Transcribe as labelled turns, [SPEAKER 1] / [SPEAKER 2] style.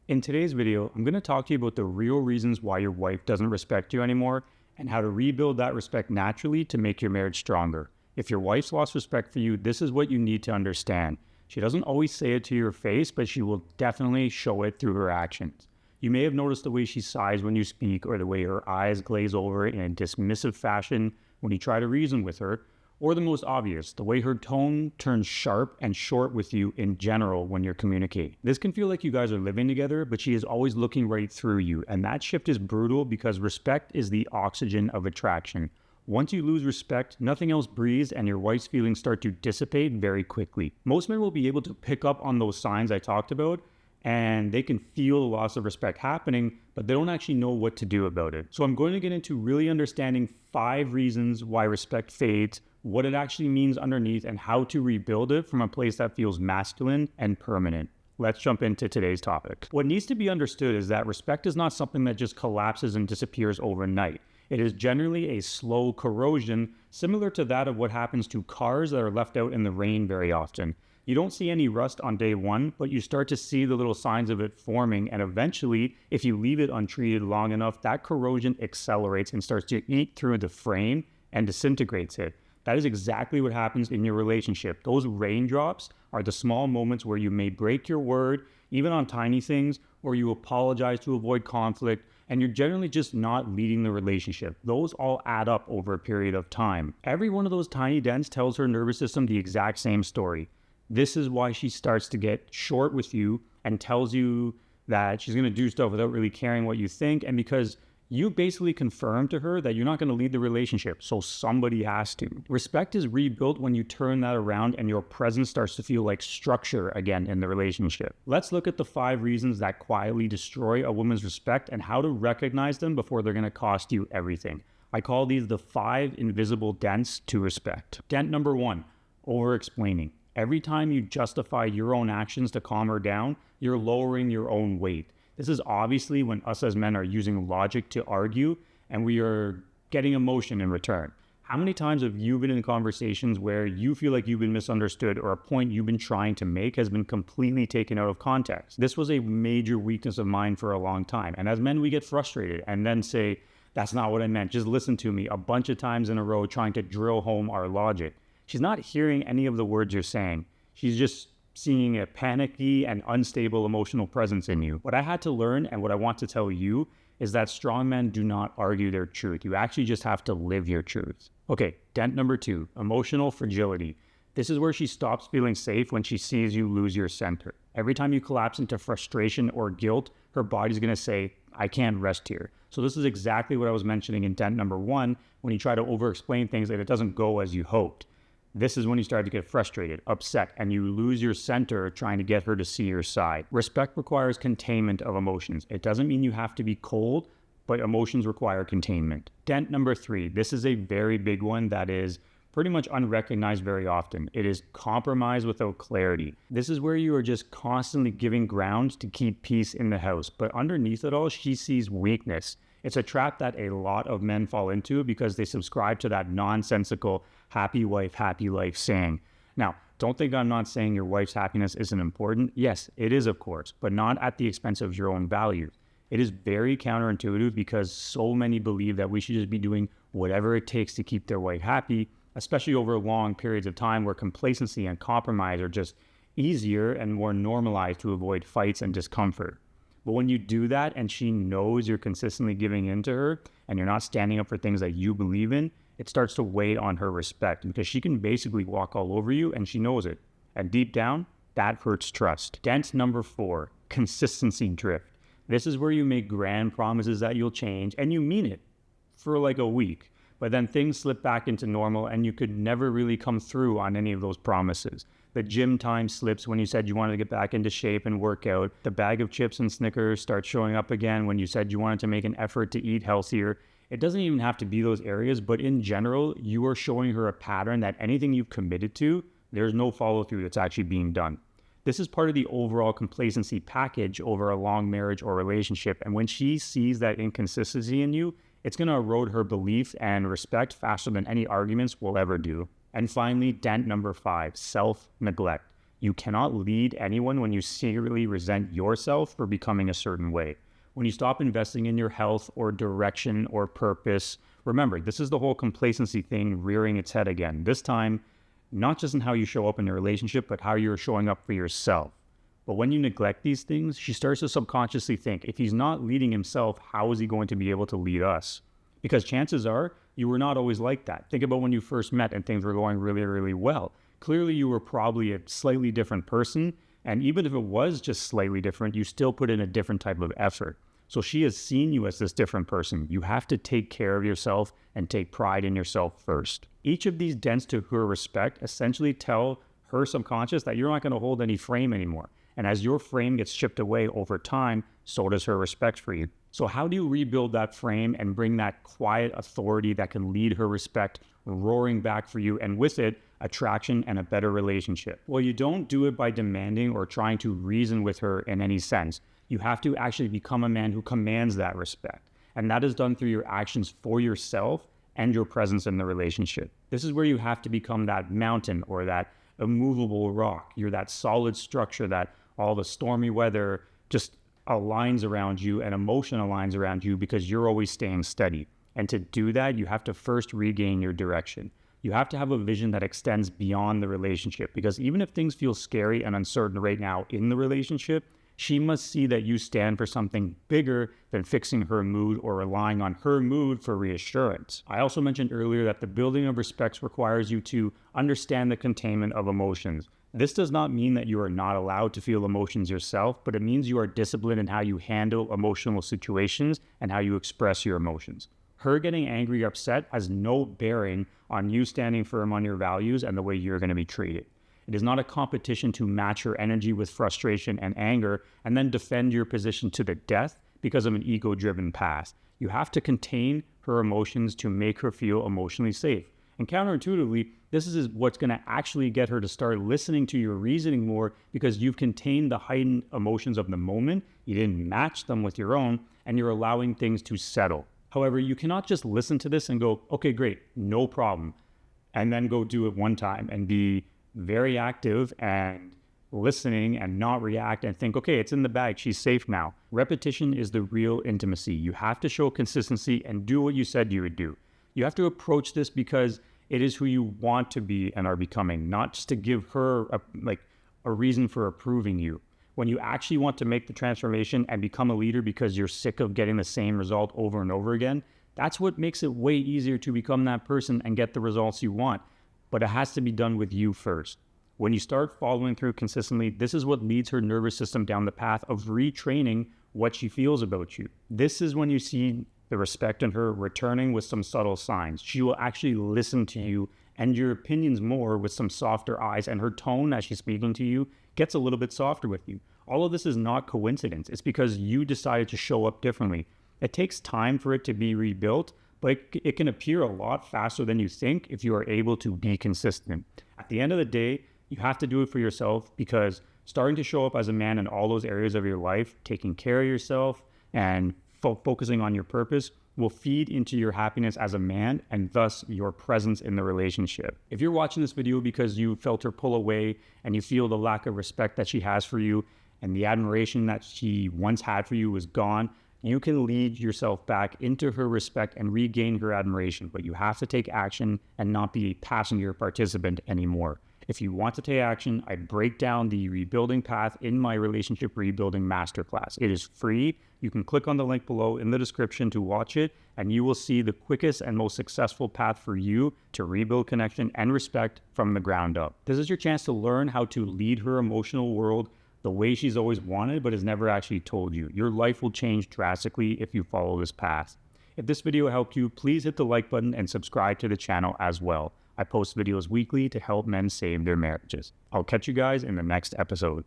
[SPEAKER 1] In today's video, I'm going to talk to you about the real reasons why your wife doesn't respect you anymore and how to rebuild that respect naturally to make your marriage stronger. If your wife's lost respect for you, this is what you need to understand. She doesn't always say it to your face, but she will definitely show it through her actions. You may have noticed the way she sighs when you speak, or the way her eyes glaze over in a dismissive fashion when you try to reason with her, or the most obvious, the way her tone turns sharp and short with you in general when you're communicating. This can feel like you guys are living together, but she is always looking right through you, and that shift is brutal because respect is the oxygen of attraction. Once you lose respect, nothing else breathes and your wife's feelings start to dissipate very quickly. Most men will be able to pick up on those signs I talked about, and they can feel the loss of respect happening, but they don't actually know what to do about it. So I'm going to get into really understanding 5 reasons why respect fades, what it actually means underneath, and how to rebuild it from a place that feels masculine and permanent. Let's jump into today's topic. What needs to be understood is that respect is not something that just collapses and disappears overnight. It is generally a slow corrosion, similar to that of what happens to cars that are left out in the rain very often. You don't see any rust on day one, but you start to see the little signs of it forming, and eventually, if you leave it untreated long enough, that corrosion accelerates and starts to eat through the frame and disintegrates it. That is exactly what happens in your relationship. Those raindrops are the small moments where you may break your word, even on tiny things, or you apologize to avoid conflict, and you're generally just not leading the relationship. Those all add up over a period of time. Every one of those tiny dents tells her nervous system the exact same story. This is why she starts to get short with you and tells you that she's going to do stuff without really caring what you think, and because you basically confirm to her that you're not going to lead the relationship, so somebody has to. Respect is rebuilt when you turn that around and your presence starts to feel like structure again in the relationship. Let's look at the 5 reasons that quietly destroy a woman's respect and how to recognize them before they're going to cost you everything. I call these the 5 invisible dents to respect. Dent number 1, over-explaining. Every time you justify your own actions to calm her down, you're lowering your own weight. This is obviously when us as men are using logic to argue and we are getting emotion in return. How many times have you been in conversations where you feel like you've been misunderstood or a point you've been trying to make has been completely taken out of context? This was a major weakness of mine for a long time. And as men, we get frustrated and then say, that's not what I meant. Just listen to me, a bunch of times in a row trying to drill home our logic. She's not hearing any of the words you're saying. She's just seeing a panicky and unstable emotional presence in you. What I had to learn and what I want to tell you is that strong men do not argue their truth. You actually just have to live your truth. Okay, dent number 2, emotional fragility. This is where she stops feeling safe when she sees you lose your center. Every time you collapse into frustration or guilt, her body's gonna say, I can't rest here. So this is exactly what I was mentioning in dent number 1, when you try to over-explain things and it doesn't go as you hoped. This is when you start to get frustrated, upset, and you lose your center trying to get her to see your side. Respect requires containment of emotions. It doesn't mean you have to be cold, but emotions require containment. Dent number 3. This is a very big one that is pretty much unrecognized very often. It is compromise without clarity. This is where you are just constantly giving ground to keep peace in the house, but underneath it all, she sees weakness. It's a trap that a lot of men fall into because they subscribe to that nonsensical happy wife, happy life saying. Now, don't think I'm not saying your wife's happiness isn't important. Yes, it is, of course, but not at the expense of your own value. It is very counterintuitive because so many believe that we should just be doing whatever it takes to keep their wife happy, especially over long periods of time where complacency and compromise are just easier and more normalized to avoid fights and discomfort. But when you do that and she knows you're consistently giving in to her and you're not standing up for things that you believe in, it starts to weigh on her respect because she can basically walk all over you and she knows it. And deep down, that hurts trust. Dent number 4, consistency drift. This is where you make grand promises that you'll change and you mean it for like a week, but then things slip back into normal and you could never really come through on any of those promises. The gym time slips when you said you wanted to get back into shape and work out. The bag of chips and Snickers starts showing up again when you said you wanted to make an effort to eat healthier. It doesn't even have to be those areas, but in general, you are showing her a pattern that anything you've committed to, there's no follow through that's actually being done. This is part of the overall complacency package over a long marriage or relationship. And when she sees that inconsistency in you, it's going to erode her belief and respect faster than any arguments will ever do. And finally, dent number 5, self-neglect. You cannot lead anyone when you secretly resent yourself for becoming a certain way. When you stop investing in your health or direction or purpose, remember, this is the whole complacency thing rearing its head again. This time, not just in how you show up in a relationship, but how you're showing up for yourself. But when you neglect these things, she starts to subconsciously think, if he's not leading himself, how is he going to be able to lead us? Because chances are, you were not always like that. Think about when you first met and things were going really, really well. Clearly, you were probably a slightly different person. And even if it was just slightly different, you still put in a different type of effort. So she has seen you as this different person. You have to take care of yourself and take pride in yourself first. Each of these dents to her respect essentially tell her subconscious that you're not going to hold any frame anymore. And as your frame gets chipped away over time, so does her respect for you. So how do you rebuild that frame and bring that quiet authority that can lead her respect roaring back for you, and with it, attraction and a better relationship? Well, you don't do it by demanding or trying to reason with her in any sense. You have to actually become a man who commands that respect. And that is done through your actions for yourself and your presence in the relationship. This is where you have to become that mountain or that immovable rock. You're that solid structure that all the stormy weather just aligns around you and emotion aligns around you because you're always staying steady. And to do that, you have to first regain your direction. You have to have a vision that extends beyond the relationship, because even if things feel scary and uncertain right now in the relationship, she must see that you stand for something bigger than fixing her mood or relying on her mood for reassurance. I also mentioned earlier that the building of respect requires you to understand the containment of emotions. This does not mean that you are not allowed to feel emotions yourself, but it means you are disciplined in how you handle emotional situations and how you express your emotions. Her getting angry or upset has no bearing on you standing firm on your values and the way you're going to be treated. It is not a competition to match her energy with frustration and anger and then defend your position to the death because of an ego-driven past. You have to contain her emotions to make her feel emotionally safe. And counterintuitively, this is what's going to actually get her to start listening to your reasoning more, because you've contained the heightened emotions of the moment, you didn't match them with your own, and you're allowing things to settle. However, you cannot just listen to this and go, okay, great, no problem, and then go do it one time and be very active and listening and not react and think, okay, it's in the bag, she's safe now. Repetition is the real intimacy. You have to show consistency and do what you said you would do. You have to approach this because it is who you want to be and are becoming, not just to give her a reason for approving you. When you actually want to make the transformation and become a leader because you're sick of getting the same result over and over again, that's what makes it way easier to become that person and get the results you want. But it has to be done with you first. When you start following through consistently, this is what leads her nervous system down the path of retraining what she feels about you. This is when you see the respect in her returning with some subtle signs. She will actually listen to you and your opinions more with some softer eyes, and her tone as she's speaking to you gets a little bit softer with you. All of this is not coincidence. It's because you decided to show up differently. It takes time for it to be rebuilt, but it can appear a lot faster than you think if you are able to be consistent. At the end of the day, you have to do it for yourself, because starting to show up as a man in all those areas of your life, taking care of yourself and focusing on your purpose, will feed into your happiness as a man and thus your presence in the relationship. If you're watching this video because you felt her pull away and you feel the lack of respect that she has for you and the admiration that she once had for you is gone, you can lead yourself back into her respect and regain her admiration, but you have to take action and not be a passenger participant anymore. If you want to take action, I break down the rebuilding path in my relationship rebuilding masterclass. It is free. You can click on the link below in the description to watch it, and you will see the quickest and most successful path for you to rebuild connection and respect from the ground up. This is your chance to learn how to lead her emotional world the way she's always wanted, but has never actually told you. Your life will change drastically if you follow this path. If this video helped you, please hit the like button and subscribe to the channel as well. I post videos weekly to help men save their marriages. I'll catch you guys in the next episode.